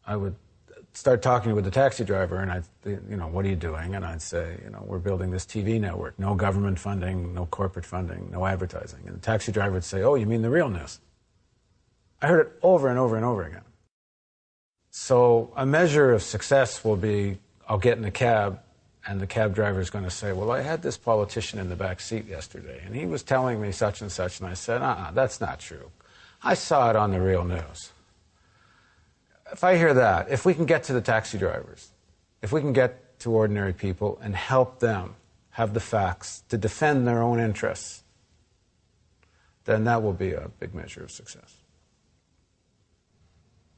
I would start talking with the taxi driver, and what are you doing? And I'd say, we're building this TV network. No government funding, no corporate funding, no advertising. And the taxi driver would say, oh, you mean the real news? I heard it over and over and over again. So a measure of success will be, I'll get in a cab, and the cab driver is going to say, well, I had this politician in the back seat yesterday, and he was telling me such and such, and I said, that's not true. I saw it on the real news. If I hear that, if we can get to the taxi drivers, if we can get to ordinary people and help them have the facts to defend their own interests, then that will be a big measure of success.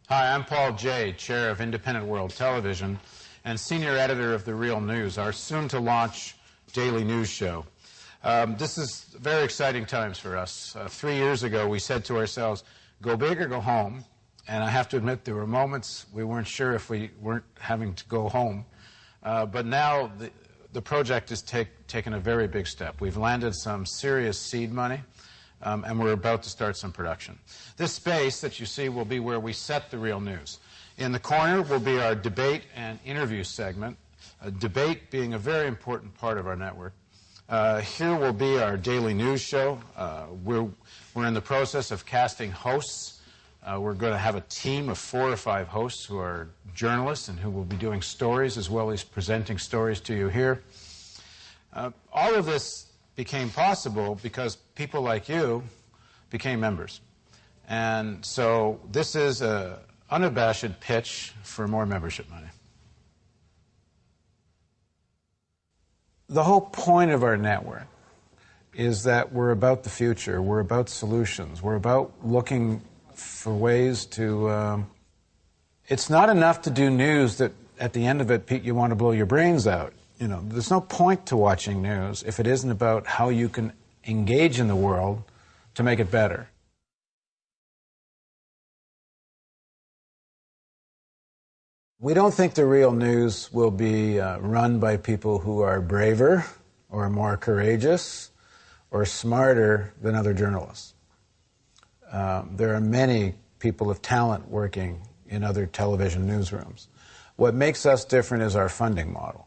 Hi, I'm Paul Jay, Chair of Independent World Television and Senior Editor of The Real News, our soon-to-launch daily news show. This is very exciting times for us. 3 years ago, we said to ourselves, go big or go home. And I have to admit, there were moments we weren't sure if we weren't having to go home. But now the project has taken a very big step. We've landed some serious seed money, and we're about to start some production. This space that you see will be where we set the real news. In the corner will be our debate and interview segment, debate being a very important part of our network. Here will be our daily news show. We're in the process of casting hosts. We're going to have a team of 4 or 5 hosts who are journalists and who will be doing stories as well as presenting stories to you here. All of this became possible because people like you became members. And so this is an unabashed pitch for more membership money. The whole point of our network is that we're about the future. We're about solutions. We're about looking for ways to... it's not enough to do news that at the end of it, Pete, you want to blow your brains out. There's no point to watching news if it isn't about how you can engage in the world to make it better. We don't think the real news will be run by people who are braver or more courageous or smarter than other journalists. There are many people of talent working in other television newsrooms. What makes us different is our funding model.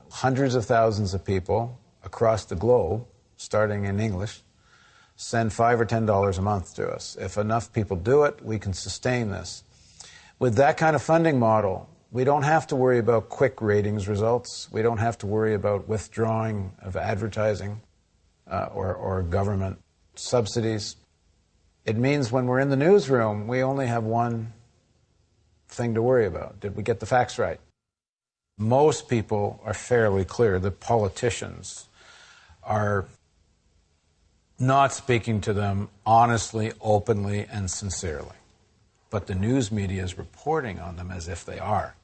Hundreds of thousands of people across the globe, starting in English, send $5 or $10 a month to us. If enough people do it, we can sustain this. With that kind of funding model, we don't have to worry about quick ratings results. We don't have to worry about withdrawing of advertising or government subsidies. It means when we're in the newsroom, we only have one thing to worry about. Did we get the facts right? Most people are fairly clear. The politicians are not speaking to them honestly, openly, and sincerely. But the news media is reporting on them as if they are.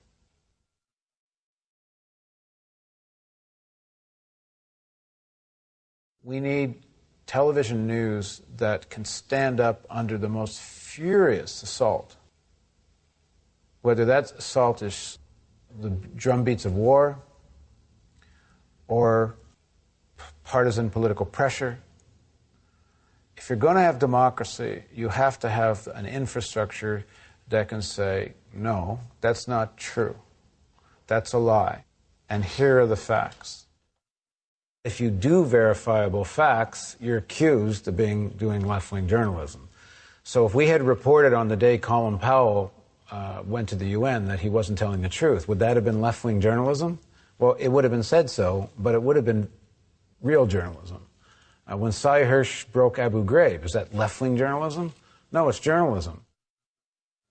We need television news that can stand up under the most furious assault. Whether that assault is the drumbeats of war or partisan political pressure. If you're going to have democracy, you have to have an infrastructure that can say, no, that's not true. That's a lie. And here are the facts. If you do verifiable facts, you're accused of doing left-wing journalism. So if we had reported on the day Colin Powell went to the UN that he wasn't telling the truth, would that have been left-wing journalism? Well, it would have been said so, but it would have been real journalism. When Sy Hersh broke Abu Ghraib, is that left-wing journalism? No, it's journalism.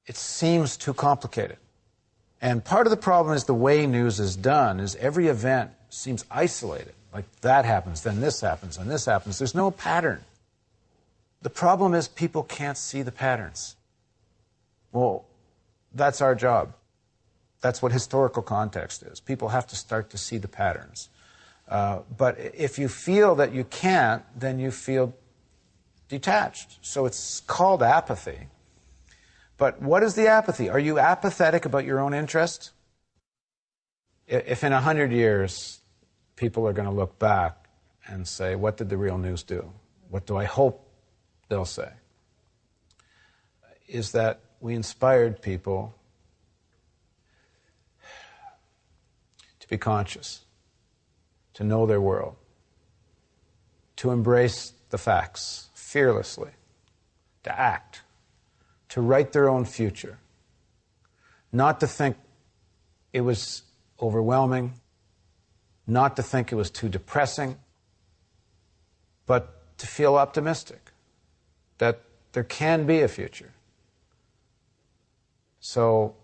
It seems too complicated. And part of the problem is the way news is done is every event seems isolated. Like that happens, then this happens, and this happens. There's no pattern. The problem is people can't see the patterns. Well, that's our job. That's what historical context is. People have to start to see the patterns. But if you feel that you can't, then you feel detached. So it's called apathy. But what is the apathy? Are you apathetic about your own interest? If in 100 years people are going to look back and say, what did the real news do? What do I hope they'll say? Is that we inspired people be conscious, to know their world, to embrace the facts fearlessly, to act, to write their own future, not to think it was overwhelming, not to think it was too depressing, but to feel optimistic that there can be a future. So,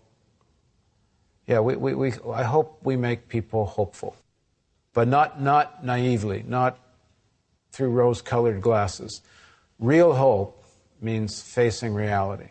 yeah, I hope we make people hopeful, but not naively, not through rose-colored glasses. Real hope means facing reality.